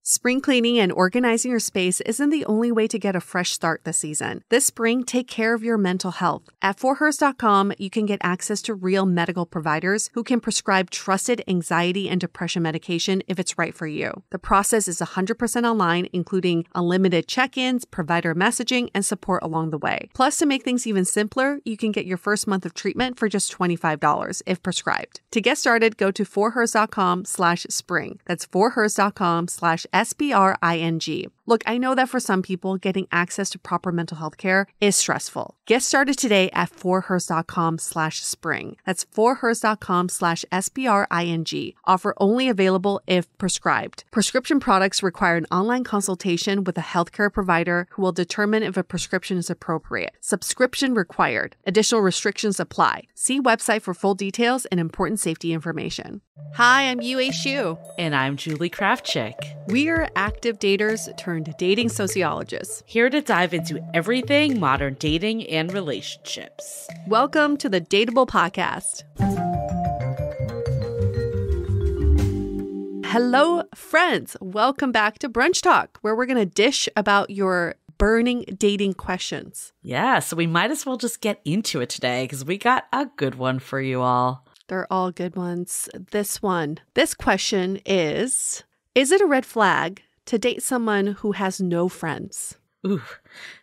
Spring cleaning and organizing your space isn't the only way to get a fresh start this season. This spring, take care of your mental health. At forhers.com, you can get access to real medical providers who can prescribe trusted anxiety and depression medication if it's right for you. The process is 100% online, including unlimited check-ins, provider messaging, and support along the way. Plus, to make things even simpler, you can get your first month of treatment for just $25 if prescribed. To get started, go to forhers.com/spring. That's forhers.com/SPRING. Look, I know that for some people, getting access to proper mental health care is stressful. Get started today at forhers.com/spring. That's forhers.com/SPRING. Offer only available if prescribed. Prescription products require an online consultation with a healthcare provider who will determine if a prescription is appropriate. Subscription required. Additional restrictions apply. See website for full details and important safety information. Hi, I'm Yue Xu. And I'm Julie Kraftchick. We're active daters turned dating sociologists. Here to dive into everything modern dating and relationships. Welcome to the DATEABLE podcast. Hello, friends. Welcome back to Brunch Talk, where we're going to dish about your burning dating questions. Yeah, so we might as well just get into it today because we got a good one for you all. They're all good ones. This question is it a red flag to date someone who has no friends? Ooh.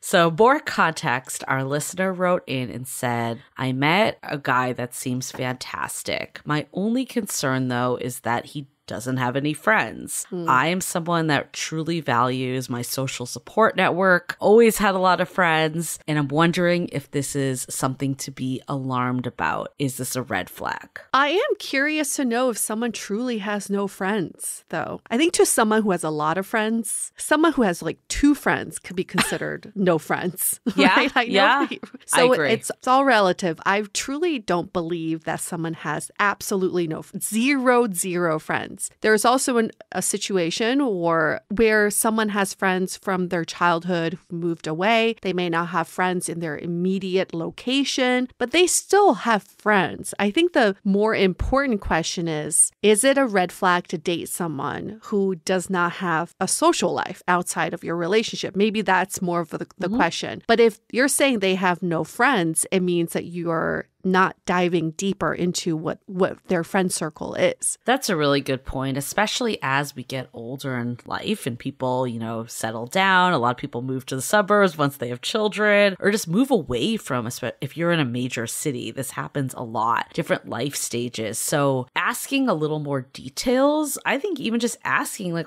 So more context, our listener wrote in and said, I met a guy that seems fantastic. My only concern, though, is that he doesn't have any friends. I am someone that truly values my social support network, always had a lot of friends, and I'm wondering if this is something to be alarmed about. Is this a red flag? I am curious to know if someone truly has no friends, though. I think to someone who has a lot of friends, someone who has like 2 friends could be considered no friends. Yeah, right? yeah. So I agree. It's all relative. I truly don't believe that someone has absolutely zero friends. There's also a situation where someone has friends from their childhood who moved away. They may not have friends in their immediate location, but they still have friends. I think the more important question is it a red flag to date someone who does not have a social life outside of your relationship? Maybe that's more of the question. But if you're saying they have no friends, it means that you're not diving deeper into what their friend circle is. That's a really good point, especially as we get older in life and people, settle down. A lot of people move to the suburbs once they have children or just move away from, if you're in a major city, this happens a lot, different life stages. So asking a little more details, I think even just asking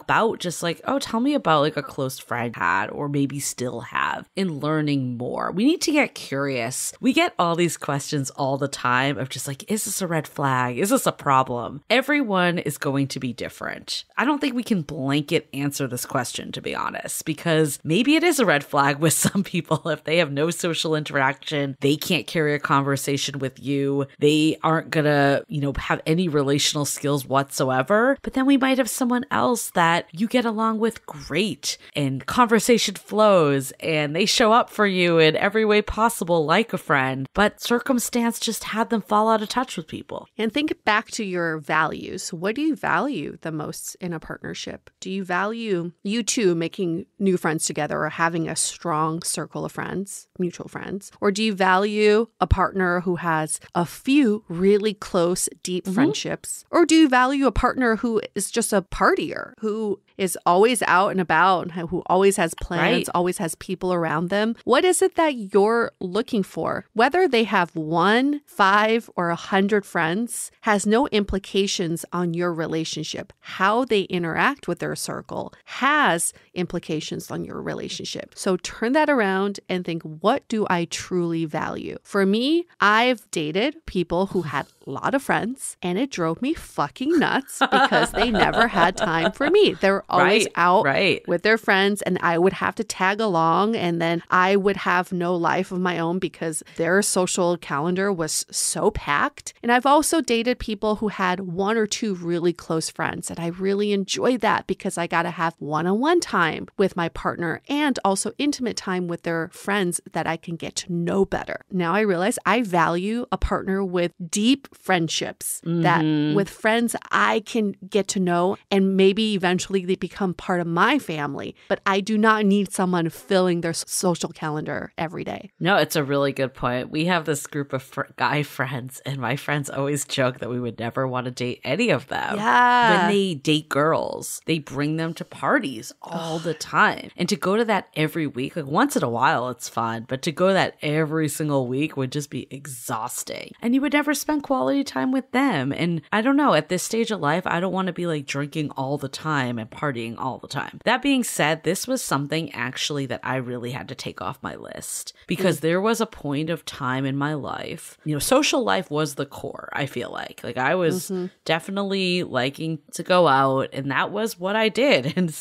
tell me about a close friend had or maybe still have, and learning more. We need to get curious. We get all these questions all the time of just is this a red flag? Is this a problem? Everyone is going to be different. I don't think we can blanket answer this question, to be honest, because maybe it is a red flag with some people. If they have no social interaction, they can't carry a conversation with you. They aren't gonna, have any relational skills whatsoever. But then we might have someone else that you get along with great and conversation flows and they show up for you in every way possible like a friend, but circumstance just had them fall out of touch with people. And think back to your values. What do you value the most in a partnership? Do you value you two making new friends together or having a strong circle of friends, mutual friends? Or do you value a partner who has a few really close, deep friendships? Or do you value a partner who is just a partier, who is always out and about, who always has plans, always has people around them? What is it that you're looking for? Whether they have 1, 5, or 100 friends has no implications on your relationship. How they interact with their circle has implications on your relationship. So turn that around and think, what do I truly value? For me, I've dated people who had a lot of friends and it drove me fucking nuts because they never had time for me. They were always out with their friends and I would have to tag along, and then I would have no life of my own because their social calendar was so packed. And I've also dated people who had 1 or 2 really close friends, and I really enjoyed that because I got to have one-on-one time with my partner and also intimate time with their friends that I can get to know better. Now I realize I value a partner with deep friendships that with friends I can get to know and maybe eventually they become part of my family. But I do not need someone filling their social calendar every day. No, it's a really good point. We have this group of guy friends, and my friends always joke that we would never want to date any of them. Yeah. When they date girls, they bring them to parties all the time. And to go to that every week, like once in a while, it's fun. But to go to that every single week would just be exhausting. And you would never spend quality time with them. And I don't know, at this stage of life, I don't want to be like drinking all the time and partying all the time. That being said, this was something actually that I really had to take off my list because there was a point of time in my life, you know, social life was the core, I feel like. Like I was definitely liking to go out, and that was what I did and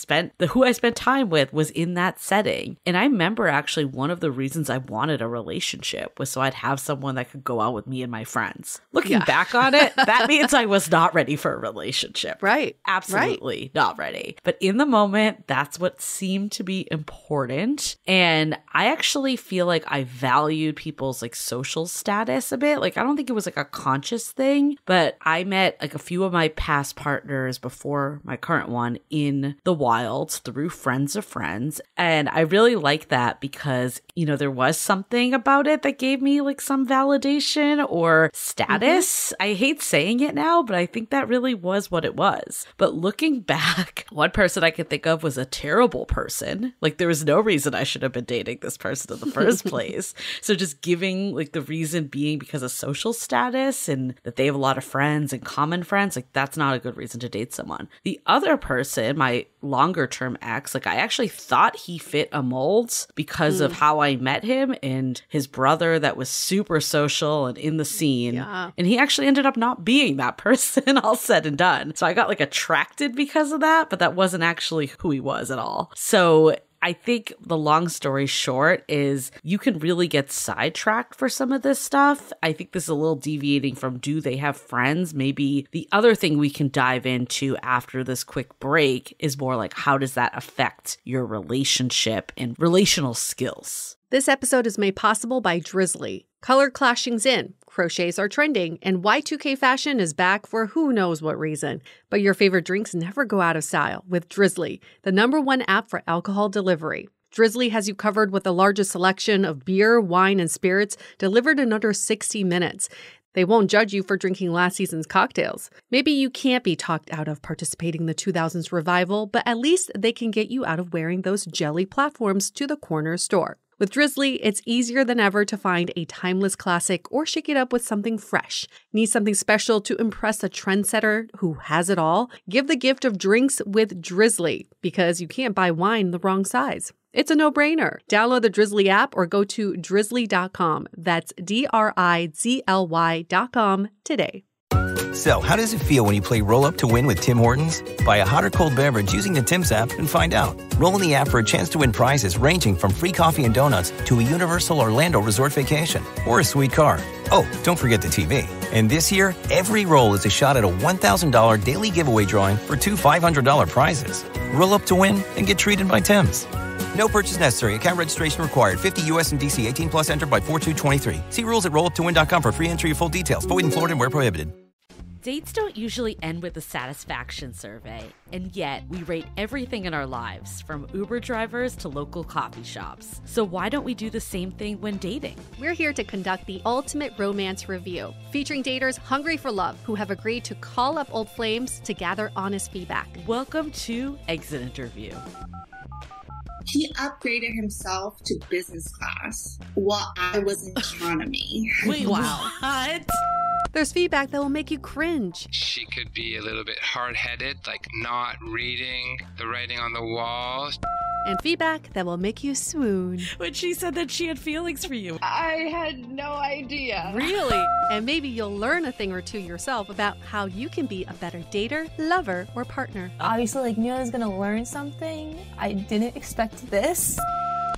who I spent time with was in that setting. And I remember actually one of the reasons I wanted a relationship was so I'd have someone that could go out with me and my friends. Looking back on it, that means I was not ready for a relationship. Right. Absolutely not ready. But in the moment, that's what seemed to be important. And I actually feel like I valued people's like social status a bit. Like I don't think it was like a conscious thing, but I met like a few of my past partners before my current one in the wilds through friends of friends. And I really like that because, you know, there was something about it that gave me like some validation or status. I hate saying it now, but I think that really was what it was. But looking back, one person I could think of was a terrible person. Like there was no reason I should have been dating this person in the first place. So just giving like the reason being because of social status and that they have a lot of friends and common friends, like that's not a good reason to date someone. The other person, my longer term ex, like I actually thought he fit a mold because of how I met him and his brother that was super social and in the scene. Yeah. And he actually ended up not being that person all said and done. So I got like attracted because of that, but that wasn't actually who he was at all. So I think the long story short is you can really get sidetracked for some of this stuff. I think this is a little deviating from do they have friends? Maybe the other thing we can dive into after this quick break is more like how does that affect your relationship and relational skills? This episode is made possible by Drizzly. Color clashing's in, crochets are trending, and Y2K fashion is back for who knows what reason. But your favorite drinks never go out of style with Drizzly, the #1 app for alcohol delivery. Drizzly has you covered with the largest selection of beer, wine, and spirits delivered in under 60 minutes. They won't judge you for drinking last season's cocktails. Maybe you can't be talked out of participating in the 2000s revival, but at least they can get you out of wearing those jelly platforms to the corner store. With Drizzly, it's easier than ever to find a timeless classic or shake it up with something fresh. Need something special to impress a trendsetter who has it all? Give the gift of drinks with Drizzly, because you can't buy wine the wrong size. It's a no-brainer. Download the Drizzly app or go to drizzly.com. That's DRIZLY.com today. So, how does it feel when you play Roll Up to Win with Tim Hortons? Buy a hot or cold beverage using the Tim's app and find out. Roll in the app for a chance to win prizes ranging from free coffee and donuts to a Universal Orlando resort vacation or a sweet car. Oh, don't forget the TV. And this year, every roll is a shot at a $1,000 daily giveaway drawing for 2 $500 prizes. Roll up to win and get treated by Tim's. No purchase necessary. Account registration required. 50 U.S. and D.C. 18 plus entered by 4/2/23. See rules at rolluptowin.com for free entry and full details. Void in Florida and where prohibited. Dates don't usually end with a satisfaction survey, and yet we rate everything in our lives, from Uber drivers to local coffee shops. So why don't we do the same thing when dating? We're here to conduct the ultimate romance review, featuring daters hungry for love who have agreed to call up old flames to gather honest feedback. Welcome to Exit Interview. He upgraded himself to business class while I was in economy. Wait, wow. What? There's feedback that will make you cringe. She could be a little bit hard-headed, like not reading the writing on the wall. And feedback that will make you swoon. When she said that she had feelings for you. I had no idea. Really? And maybe you'll learn a thing or two yourself about how you can be a better dater, lover, or partner. Obviously, like, knew I was gonna learn something. I didn't expect this.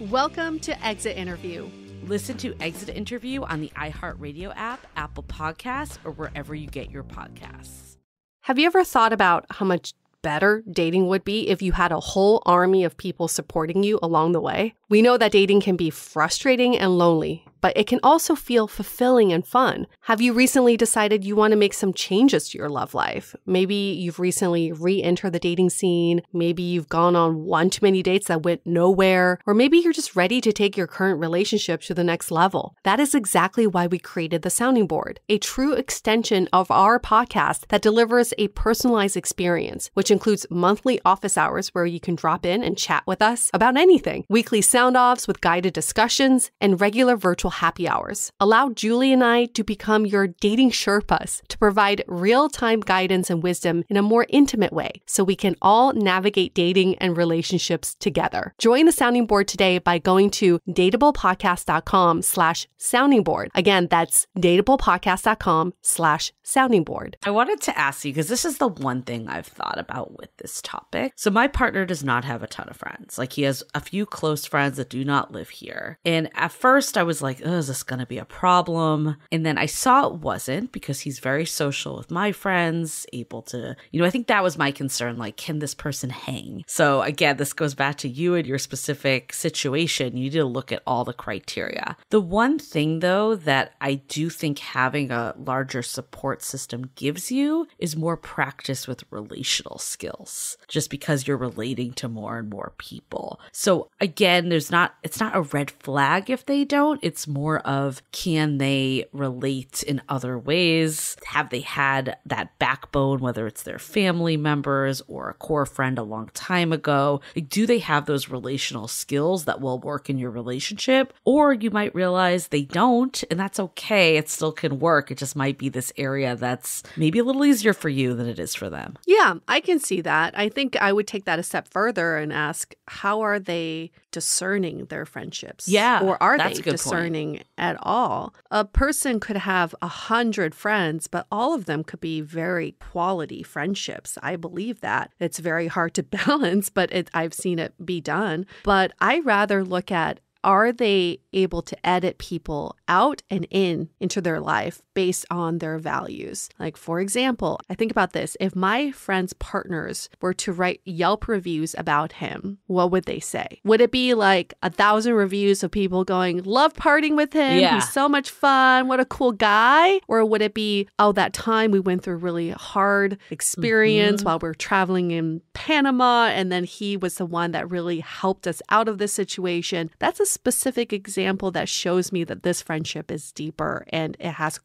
Welcome to Exit Interview. Listen to Exit Interview on the iHeartRadio app, Apple Podcasts, or wherever you get your podcasts. Have you ever thought about how much better dating would be if you had a whole army of people supporting you along the way? We know that dating can be frustrating and lonely, but it can also feel fulfilling and fun. Have you recently decided you want to make some changes to your love life? Maybe you've recently re-entered the dating scene. Maybe you've gone on one too many dates that went nowhere, or maybe you're just ready to take your current relationship to the next level. That is exactly why we created the Sounding Board, a true extension of our podcast that delivers a personalized experience, which includes monthly office hours where you can drop in and chat with us about anything, weekly sound-offs with guided discussions, and regular virtual happy hours. Allow Julie and I to become your dating Sherpas to provide real-time guidance and wisdom in a more intimate way so we can all navigate dating and relationships together. Join the Sounding Board today by going to dateablepodcast.com/sounding board. Again, that's dateablepodcast.com/sounding board. I wanted to ask you, because this is the one thing I've thought about with this topic. So my partner does not have a ton of friends. Like, he has a few close friends that do not live here. And at first I was like, oh, is this going to be a problem? And then I saw it wasn't, because he's very social with my friends, able to, I think that was my concern. Like, can this person hang? So again, this goes back to you and your specific situation. You need to look at all the criteria. The one thing though that I do think having a larger support system gives you is more practice with relational skills, just because you're relating to more and more people. So again, it's not a red flag if they don't. It's more of, can they relate in other ways? Have they had that backbone, whether it's their family members or a core friend a long time ago? Like, do they have those relational skills that will work in your relationship? Or you might realize they don't, and that's okay. It still can work. It just might be this area that's maybe a little easier for you than it is for them. Yeah, I can see that. I think I would take that a step further and ask, how are they discerning their friendships? Yeah, or are that's they a good discerning point. At all? A person could have 100 friends, but all of them could be very quality friendships. I believe that. It's very hard to balance, but I've seen it be done. But I rather look at, are they able to edit people out and into their life based on their values? Like, for example, I think about this. If my friends' partners were to write Yelp reviews about him, what would they say? Would it be like 1,000 reviews of people going, love partying with him, Yeah. he's so much fun, what a cool guy? Or would it be, oh, that time we went through a really hard experience while we were traveling in Panama, and then he was the one that really helped us out of this situation? That's a specific example that shows me that this friendship is deeper and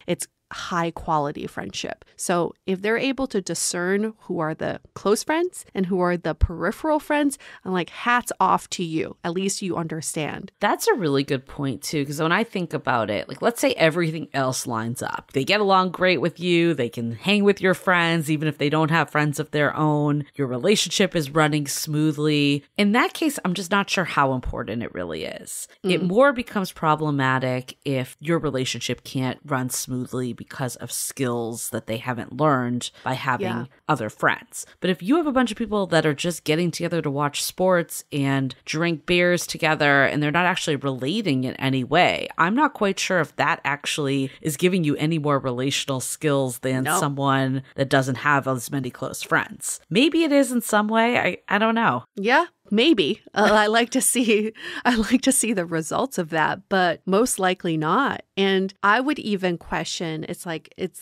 it's high quality friendship. So if they're able to discern who are the close friends and who are the peripheral friends, I'm like, hats off to you. At least you understand. That's a really good point too, because when I think about it, like, let's say everything else lines up. They get along great with you. They can hang with your friends, even if they don't have friends of their own. Your relationship is running smoothly. In that case, I'm just not sure how important it really is. It more becomes problematic if your relationship can't run smoothly because of skills that they haven't learned by having other friends. But if you have a bunch of people that are just getting together to watch sports and drink beers together, and they're not actually relating in any way, I'm not quite sure if that actually is giving you any more relational skills than someone that doesn't have as many close friends. Maybe it is in some way. I don't know. Yeah. Maybe. I like to see the results of that, but most likely not. And I would even question, it's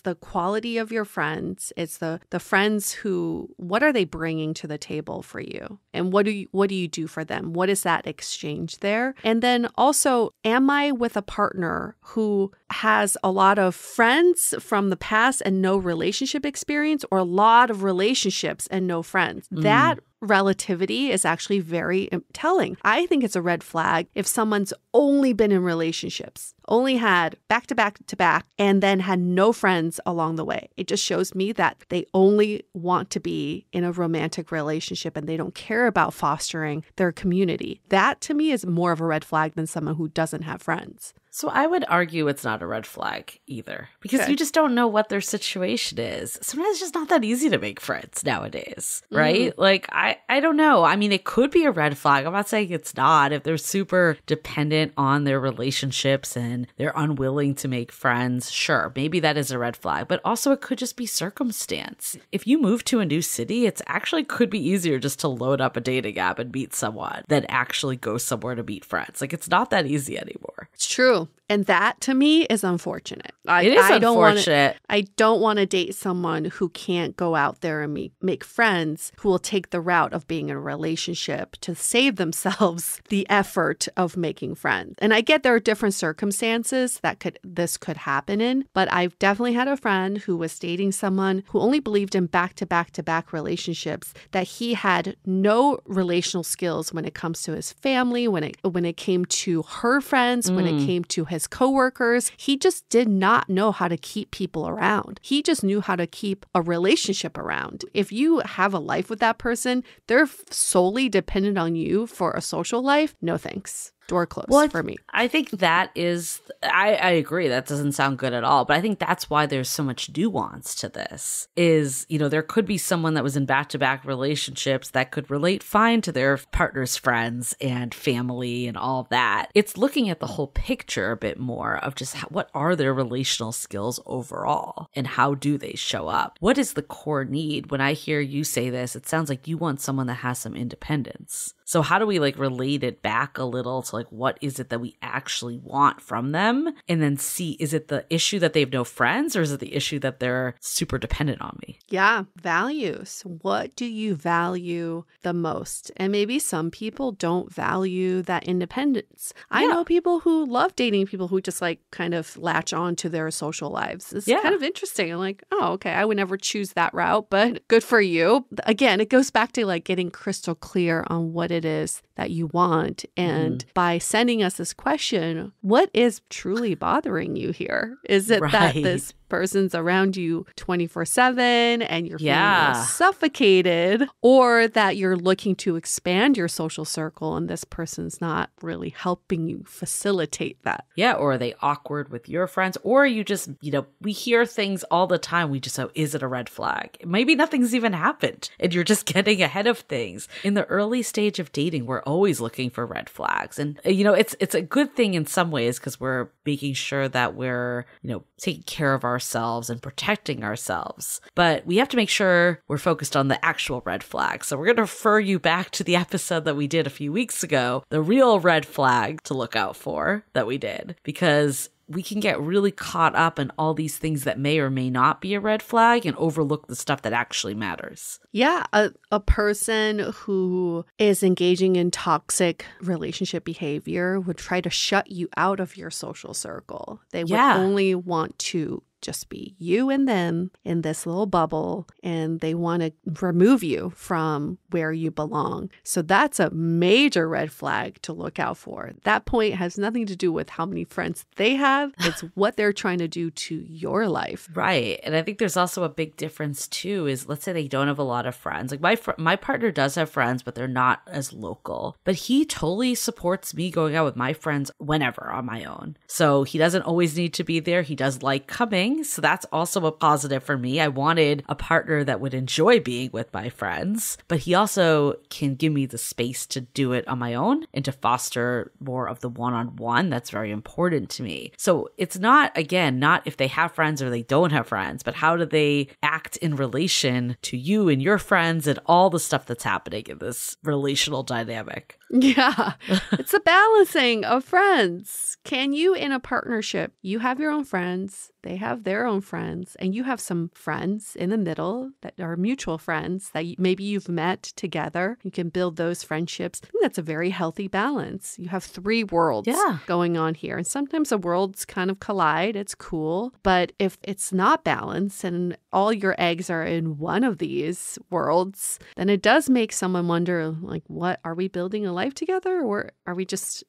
the quality of your friends. It's the friends who, what are they bringing to the table for you? And what do you do for them? What is that exchange there? And then also, am I with a partner who has a lot of friends from the past and no relationship experience, or a lot of relationships and no friends? That relativity is actually very telling. I think it's a red flag if someone's only been in relationships, only had back to back to back, and then had no friends along the way. It just shows me that they only want to be in a romantic relationship and they don't care about fostering their community. That to me is more of a red flag than someone who doesn't have friends. So I would argue it's not a red flag either, because you just don't know what their situation is. Sometimes it's just not that easy to make friends nowadays, right? Like, I don't know. I mean, it could be a red flag. I'm not saying it's not. If they're super dependent on their relationships and they're unwilling to make friends, sure, maybe that is a red flag. But also it could just be circumstance. If you move to a new city, it's actually could be easier just to load up a dating app and meet someone than actually go somewhere to meet friends. Like, it's not that easy anymore. It's true. And that to me is unfortunate. It is unfortunate. I don't want to date someone who can't go out there and make friends, who will take the route of being in a relationship to save themselves the effort of making friends. And I get there are different circumstances that this could happen in, but I've definitely had a friend who was dating someone who only believed in back-to-back-to-back relationships, that he had no relational skills when it comes to his family, when it came to her friends, when it came to his coworkers. He just did not know how to keep people around. He just knew how to keep a relationship around. If you have a life with that person, they're solely dependent on you for a social life. No thanks. Door closed for me. I think that is, I agree. That doesn't sound good at all. But I think that's why there's so much nuance to this is, there could be someone that was in back-to-back relationships that could relate fine to their partner's friends and family and all of that. It's looking at the whole picture a bit more of just what are their relational skills overall and how do they show up? What is the core need? When I hear you say this, it sounds like you want someone that has some independence. So how do we relate it back a little to what is it that we actually want from them? And then see, is it the issue that they have no friends or is it the issue that they're super dependent on me? Yeah, values. What do you value the most? And maybe some people don't value that independence. I know people who love dating people who just kind of latch on to their social lives. It's kind of interesting. I'm like, oh, okay, I would never choose that route, but good for you. Again, it goes back to getting crystal clear on what it is that you want. And by sending us this question, what is truly bothering you here? Is it that this person's around you 24/7 and you're feeling suffocated, or that you're looking to expand your social circle and this person's not really helping you facilitate that? Yeah, or are they awkward with your friends? Or you just, we hear things all the time. We just, is it a red flag? Maybe nothing's even happened and you're just getting ahead of things. In the early stage of dating, we're always looking for red flags. And, it's a good thing in some ways because we're making sure that we're, taking care of ourselves and protecting ourselves. But we have to make sure we're focused on the actual red flags. So we're going to refer you back to the episode that we did a few weeks ago, the real red flag to look out for that we did, because we can get really caught up in all these things that may or may not be a red flag and overlook the stuff that actually matters. Yeah, a person who is engaging in toxic relationship behavior would try to shut you out of your social circle. They would only want to just be you and them in this little bubble, and they want to remove you from where you belong. So that's a major red flag to look out for. That point has nothing to do with how many friends they have. It's what they're trying to do to your life. Right. And I think there's also a big difference too is, let's say they don't have a lot of friends. My partner does have friends, but they're not as local. But he totally supports me going out with my friends whenever on my own. So he doesn't always need to be there. He does like coming. So that's also a positive for me. I wanted a partner that would enjoy being with my friends, but he also can give me the space to do it on my own and to foster more of the one-on-one. That's very important to me. So it's not if they have friends or they don't have friends, but how do they act in relation to you and your friends and all the stuff that's happening in this relational dynamic. Yeah, it's a balancing of friends. Can you, in a partnership, you have your own friends, they have their own friends, and you have some friends in the middle that are mutual friends that maybe you've met together. You can build those friendships. I think that's a very healthy balance. You have three worlds going on here. And sometimes the worlds kind of collide. It's cool. But if it's not balanced and all your eggs are in one of these worlds, then it does make someone wonder, what, are we building a life together, or are we just,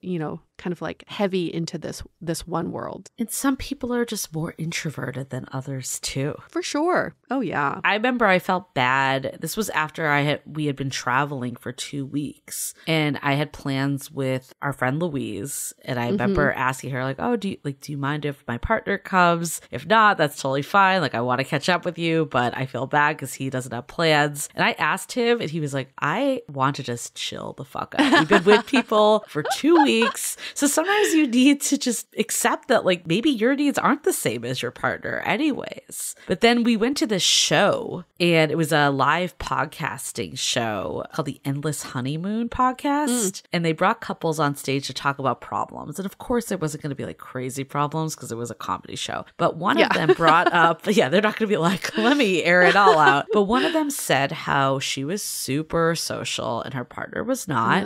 kind of heavy into this one world? And some people are just more introverted than others too. For sure. Oh yeah. I remember I felt bad. This was after we had been traveling for 2 weeks, and I had plans with our friend Louise, and I remember asking her oh, do you mind if my partner comes? If not, that's totally fine. I want to catch up with you, but I feel bad because he doesn't have plans. And I asked him, and he was like, I want to just chill the fuck out. We've been with people for 2 weeks. So sometimes you need to just accept that, like, maybe your needs aren't the same as your partner anyways. But then we went to this show, and it was a live podcasting show called the Endless Honeymoon Podcast. And they brought couples on stage to talk about problems. And of course, it wasn't going to be like crazy problems because it was a comedy show. But one of them brought up, they're not going to be like, let me air it all out. But one of them said how she was super social and her partner was not.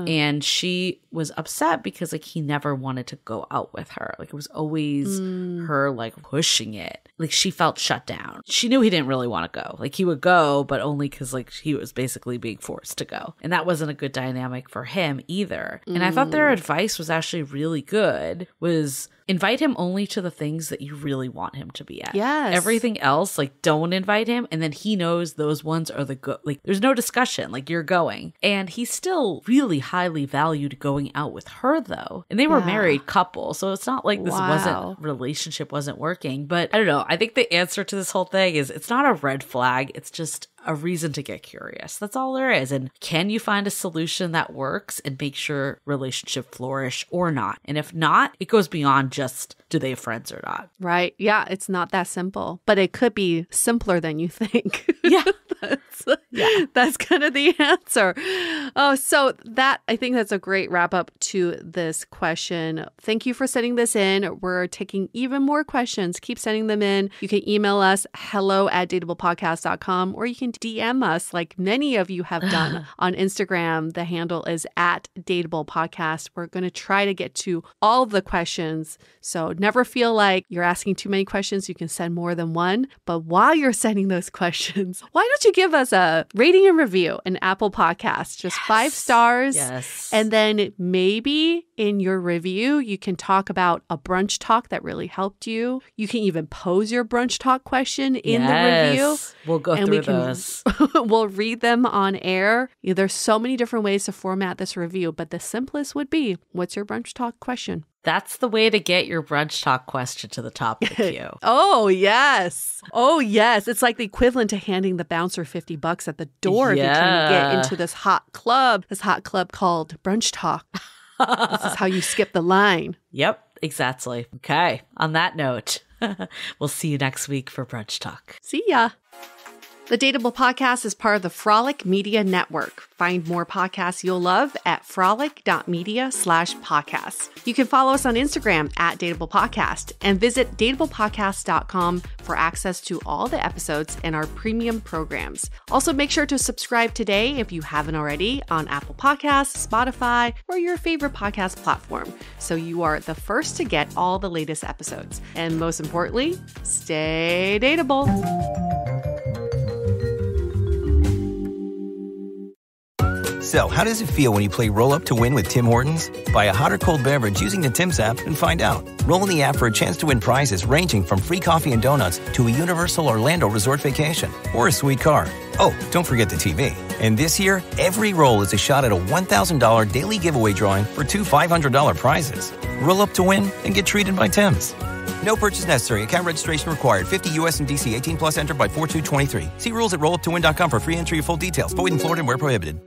And she was upset because like he never wanted to go out with her. Like it was always her like pushing it. Like she felt shut down. She knew he didn't really want to go. Like he would go, but only because like he was basically being forced to go. And that wasn't a good dynamic for him either. And I thought their advice was actually really good, was invite him only to the things that you really want him to be at. Yes. Everything else, like, don't invite him. And then he knows those ones are the good. Like, there's no discussion. Like, you're going. And he still really highly valued going out with her, though. And they were a married couple. So it's not like this relationship wasn't working. But I don't know. I think the answer to this whole thing is it's not a red flag. It's just a reason to get curious. That's all there is. And can you find a solution that works and make sure relationship flourish or not? And if not, it goes beyond just do they have friends or not? Right. Yeah. It's not that simple, but it could be simpler than you think. Yeah. That's kind of the answer. Oh, so I think that's a great wrap up to this question. Thank you for sending this in. We're taking even more questions. Keep sending them in. You can email us hello@dateablepodcast.com, or you can DM us like many of you have done on Instagram. The handle is @dateablepodcast. We're going to try to get to all of the questions. So never feel like you're asking too many questions. You can send more than one. But while you're sending those questions, why don't you give us a rating and review in Apple Podcasts? Just 5 stars. Yes. And then maybe in your review, you can talk about a brunch talk that really helped you. You can even pose your brunch talk question in the review. We'll go through those. We'll read them on air. There's so many different ways to format this review, but the simplest would be, what's your brunch talk question? That's the way to get your brunch talk question to the top of the queue. Oh, yes. Oh, yes. It's like the equivalent to handing the bouncer $50 at the door if you're trying to get into this hot club called Brunch Talk. This is how you skip the line. Yep, exactly. Okay. On that note, we'll see you next week for Brunch Talk. See ya. The Dateable Podcast is part of the Frolic Media Network. Find more podcasts you'll love at frolic.media/podcasts. You can follow us on Instagram @dateablepodcast and visit dateablepodcast.com for access to all the episodes and our premium programs. Also, make sure to subscribe today if you haven't already on Apple Podcasts, Spotify, or your favorite podcast platform, so you are the first to get all the latest episodes. And most importantly, stay dateable. So, how does it feel when you play Roll Up to Win with Tim Hortons? Buy a hot or cold beverage using the Tim's app and find out. Roll in the app for a chance to win prizes ranging from free coffee and donuts to a Universal Orlando resort vacation or a sweet car. Oh, don't forget the TV. And this year, every roll is a shot at a $1,000 daily giveaway drawing for 2 $500 prizes. Roll up to win and get treated by Tim's. No purchase necessary. Account registration required. 50 U.S. and D.C. 18 plus entered by 4/2/23. See rules at rolluptowin.com for free entry and full details. Void in Florida and where prohibited.